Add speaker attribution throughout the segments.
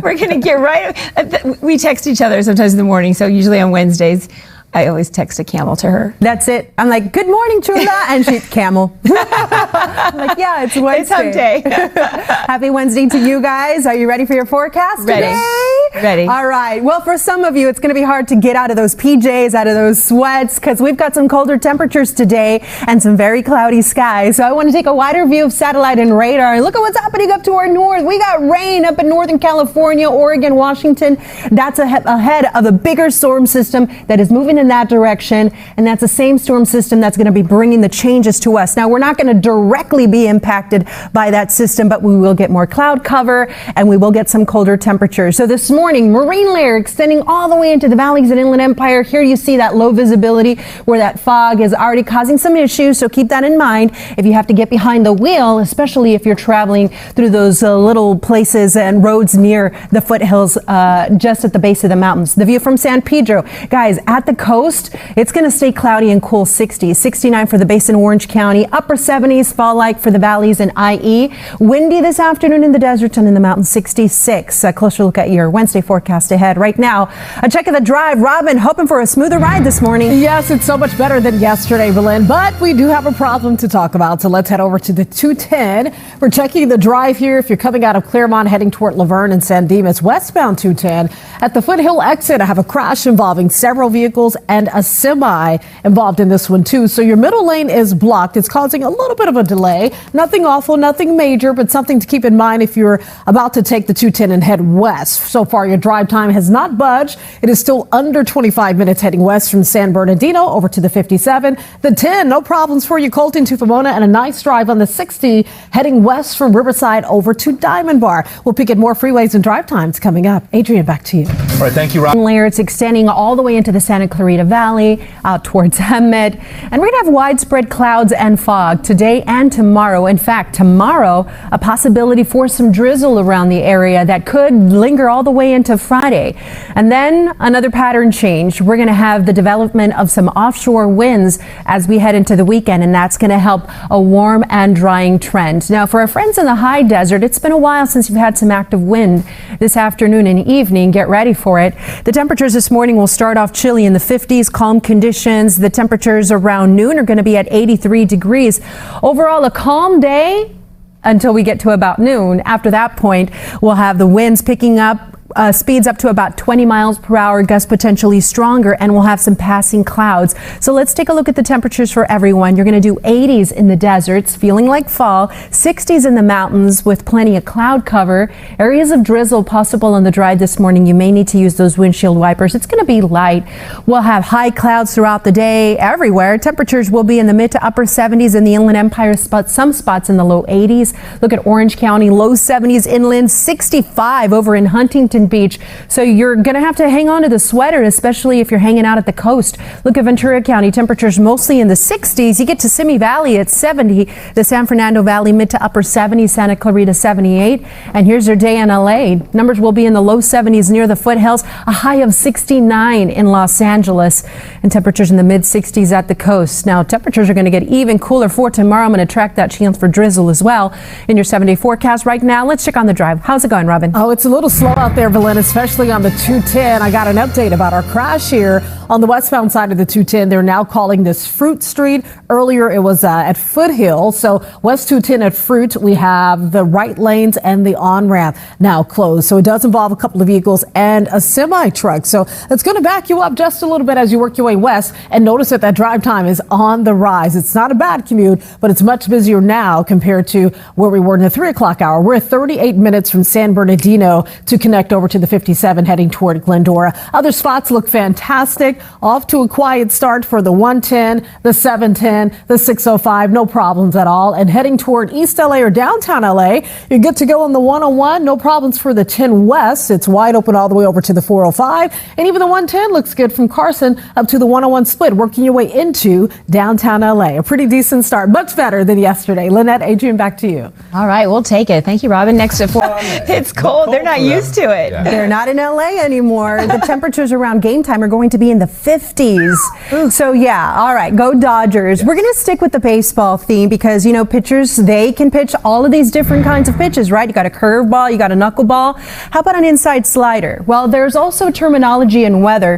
Speaker 1: We're going to get right. We text each other sometimes in the morning. So usually on Wednesdays, I always text a camel to her.
Speaker 2: That's it. I'm like, good morning, Chula. And she's camel. I'm like, yeah, it's Wednesday.
Speaker 1: It's hump day.
Speaker 2: Happy Wednesday to you guys. Are you ready for your forecast today?
Speaker 1: Ready.
Speaker 2: All right. Well, for some of you, it's going to be hard to get out of those PJs, out of those sweats, because we've got some colder temperatures today and some very cloudy skies. So I want to take a wider view of satellite and radar and look at what's happening up to our north. We got rain up in Northern California, Oregon, Washington. That's ahead of a bigger storm system that is moving in that direction. And that's the same storm system that's going to be bringing the changes to us. Now, we're not going to directly be impacted by that system, but we will get more cloud cover and we will get some colder temperatures. So this morning, marine layer extending all the way into the valleys and inland empire. Here you see that low visibility where that fog is already causing some issues. So keep that in mind if you have to get behind the wheel, especially if you're traveling through those little places and roads near the foothills just at the base of the mountains. The view from San Pedro, guys, at the coast, it's going to stay cloudy and cool. 60s, 69 for the base in Orange County, upper 70s, fall-like for the valleys in IE. Windy this afternoon in the deserts and in the mountains, 66. A closer look at your Wednesday forecast ahead. Right now, a check of the drive. Robin, hoping for a smoother ride this morning.
Speaker 3: Yes, it's so much better than yesterday, Belen, but we do have a problem to talk about. So let's head over to the 210. We're checking the drive here. If you're coming out of Claremont, heading toward Laverne and San Dimas, westbound 210. At the Foothill exit, I have a crash involving several vehicles and a semi involved in this one too. So your middle lane is blocked. It's causing a little bit of a delay. Nothing awful, nothing major, but something to keep in mind if you're about to take the 210 and head west. So far, your drive time has not budged. It is still under 25 minutes heading west from San Bernardino over to the 57. The 10, no problems for you, Colton to Pomona, and a nice drive on the 60 heading west from Riverside over to Diamond Bar. We'll peek at more freeways and drive times coming up. Adrian, back to you.
Speaker 4: All right, thank you, Rob.
Speaker 2: Layer, it's extending all the way into the Santa Clarita Valley, out towards Hemet. And we're going to have widespread clouds and fog today and tomorrow. In fact, tomorrow, a possibility for some drizzle around the area that could linger all the way into Friday. And then another pattern change. We're going to have the development of some offshore winds as we head into the weekend, and that's going to help a warm and drying trend. Now, for our friends in the high desert, it's been a while since you've had some active wind this afternoon and evening. Get ready for it. The temperatures this morning will start off chilly in the 50s, calm conditions. The temperatures around noon are going to be at 83 degrees. Overall, a calm day until we get to about noon. After that point, we'll have the winds picking up. Speeds up to about 20 miles per hour, gusts potentially stronger, and we'll have some passing clouds. So let's take a look at the temperatures for everyone. You're going to do 80s in the deserts, feeling like fall, 60s in the mountains with plenty of cloud cover. Areas of drizzle possible on the drive this morning. You may need to use those windshield wipers. It's going to be light. We'll have high clouds throughout the day everywhere. Temperatures will be in the mid to upper 70s in the Inland Empire, some spots in the low 80s. Look at Orange County, low 70s inland, 65 over in Huntington Beach. So you're going to have to hang on to the sweater, especially if you're hanging out at the coast. Look at Ventura County, temperatures mostly in the 60s. You get to Simi Valley at 70, the San Fernando Valley mid to upper 70s, Santa Clarita 78. And here's your day in LA. Numbers will be in the low 70s near the foothills, a high of 69 in Los Angeles, and temperatures in the mid 60s at the coast. Now, temperatures are going to get even cooler for tomorrow. I'm going to track that chance for drizzle as well in your 7-day forecast right now. Let's check on the drive. How's it going, Robin?
Speaker 3: Oh, it's a little slow out there, Belen, especially on the 210. I got an update about our crash here on the westbound side of the 210. They're now calling this Fruit Street. Earlier, it was at Foothill. So West 210 at Fruit, we have the right lanes and the on-ramp now closed. So it does involve a couple of vehicles and a semi-truck. So it's going to back you up just a little bit as you work your way west. And notice that that drive time is on the rise. It's not a bad commute, but it's much busier now compared to where we were in the 3 o'clock hour. We're 38 minutes from San Bernardino to connect over to the 57 heading toward Glendora. Other spots look fantastic. Off to a quiet start for the 110, the 710, the 605. No problems at all. And heading toward East LA or downtown LA, you're good to go on the 101. No problems for the 10 West. It's wide open all the way over to the 405. And even the 110 looks good from Carson up to the 101 split, working your way into downtown LA. A pretty decent start. Much better than yesterday. Lynette, Adrian, back to you.
Speaker 1: All right, we'll take it. Thank you, Robin. Next at 4. It's cold. They're not used to it.
Speaker 2: but they're not in LA anymore. The temperatures around game time are going to be in the 50s. So yeah, all right, go Dodgers. Yes. We're going to stick with the baseball theme because, you know, pitchers, they can pitch all of these different kinds of pitches, right? You got a curveball, you got a knuckleball. How about an inside slider? Well, there's also terminology in weather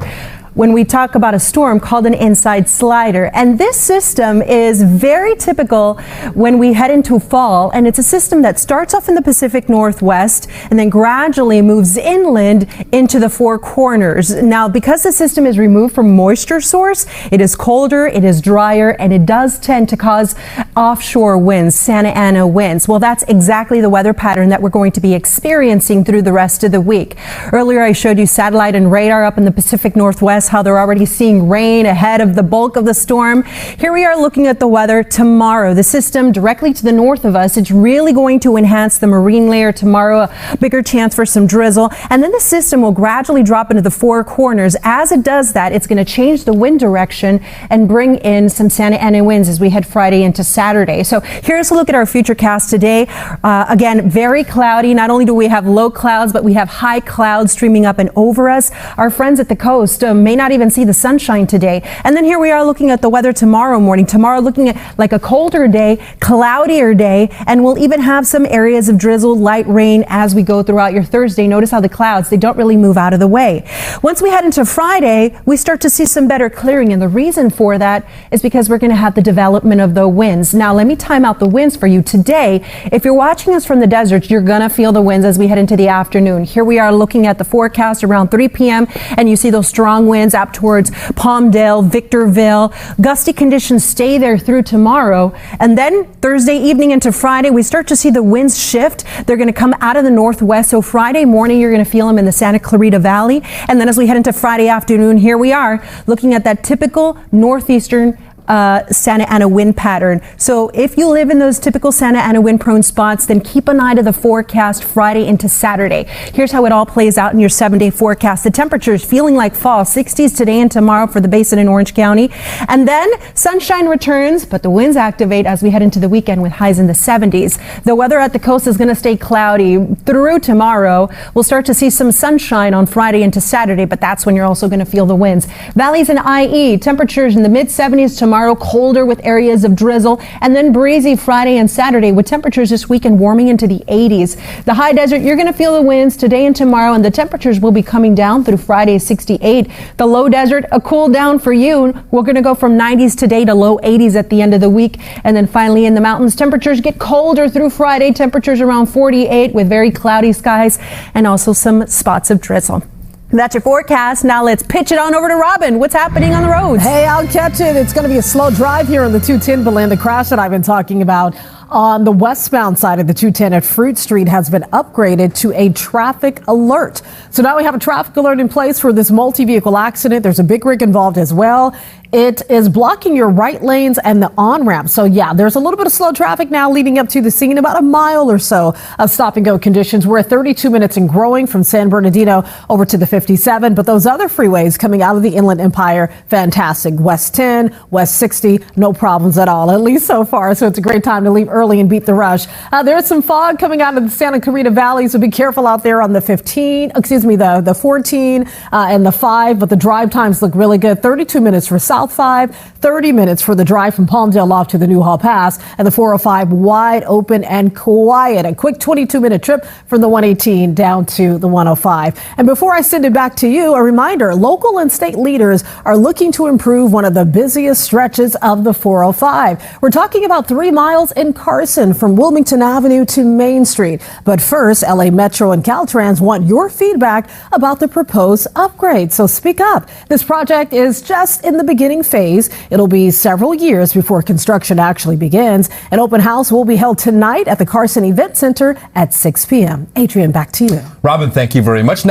Speaker 2: when we talk about a storm called an inside slider. And this system is very typical when we head into fall, and it's a system that starts off in the Pacific Northwest and then gradually moves inland into the Four Corners. Now, because the system is removed from moisture source, it is colder, it is drier, and it does tend to cause offshore winds, Santa Ana winds. Well, that's exactly the weather pattern that we're going to be experiencing through the rest of the week. Earlier, I showed you satellite and radar up in the Pacific Northwest, how they're already seeing rain ahead of the bulk of the storm. Here we are looking at the weather tomorrow. The system directly to the north of us, it's really going to enhance the marine layer tomorrow, a bigger chance for some drizzle. And then the system will gradually drop into the Four Corners. As it does that, it's going to change the wind direction and bring in some Santa Ana winds as we head Friday into Saturday. So here's a look at our futurecast today. Again, very cloudy. Not only do we have low clouds, but we have high clouds streaming up and over us. Our friends at the coast may not even see the sunshine today. And then here we are looking at the weather tomorrow morning. Tomorrow looking at like a colder day, cloudier day, and we'll even have some areas of drizzle, light rain as we go throughout your Thursday. Notice how the clouds, they don't really move out of the way. Once we head into Friday, we start to see some better clearing, and the reason for that is because we're going to have the development of the winds. Now, let me time out the winds for you today. If you're watching us from the desert, you're going to feel the winds as we head into the afternoon. Here we are looking at the forecast around 3 p.m., and you see those strong winds up towards Palmdale, Victorville. Gusty conditions stay there through tomorrow. And then Thursday evening into Friday, we start to see the winds shift. They're going to come out of the northwest. So Friday morning, you're going to feel them in the Santa Clarita Valley. And then as we head into Friday afternoon, here we are looking at that typical northeastern Santa Ana wind pattern. So if you live in those typical Santa Ana wind prone spots, then keep an eye to the forecast Friday into Saturday. Here's how it all plays out in your 7-day forecast. The temperatures feeling like fall, 60s today and tomorrow for the Basin in Orange County. And then sunshine returns, but the winds activate as we head into the weekend with highs in the 70s. The weather at the coast is going to stay cloudy through tomorrow. We'll start to see some sunshine on Friday into Saturday, but that's when you're also going to feel the winds. Valleys and IE, temperatures in the mid 70s tomorrow, colder with areas of drizzle, and then breezy Friday and Saturday with temperatures this weekend warming into the 80s. The high desert, you're going to feel the winds today and tomorrow, and the temperatures will be coming down through Friday, 68. The low desert, a cool down for you. We're going to go from 90s today to low 80s at the end of the week. And then finally in the mountains, temperatures get colder through Friday, temperatures around 48 with very cloudy skies and also some spots of drizzle. That's your forecast. Now let's pitch it on over to Robin. What's happening on the roads?
Speaker 3: Hey, I'll catch it. It's going to be a slow drive here on the 210 Belen. The crash that I've been talking about on the westbound side of the 210 at Fruit Street has been upgraded to a traffic alert. So now we have a traffic alert in place for this multi-vehicle accident. There's a big rig involved as well. It is blocking your right lanes and the on-ramp. So yeah, there's a little bit of slow traffic now leading up to the scene, about a mile or so of stop and go conditions. We're at 32 minutes and growing from San Bernardino over to the 57. But those other freeways coming out of the Inland Empire, fantastic. West 10, West 60, no problems at all, at least so far. So it's a great time to leave early and beat the rush. There is some fog coming out of the Santa Clarita Valley, so be careful out there on the the 14 and the 5. But the drive times look really good. 32 minutes for South 5, 30 minutes for the drive from Palmdale off to the Newhall Pass, and the 405 wide open and quiet. A quick 22-minute trip from the 118 down to the 105. And before I send it back to you, a reminder, local and state leaders are looking to improve one of the busiest stretches of the 405. We're talking about 3 miles in Carson from Wilmington Avenue to Main Street. But first, LA Metro and Caltrans want your feedback about the proposed upgrade. So speak up. This project is just in the beginning phase. It'll be several years before construction actually begins. An open house will be held tonight at the Carson Event Center at 6 p.m. Adrian, back to you.
Speaker 4: Robin, thank you very much. Next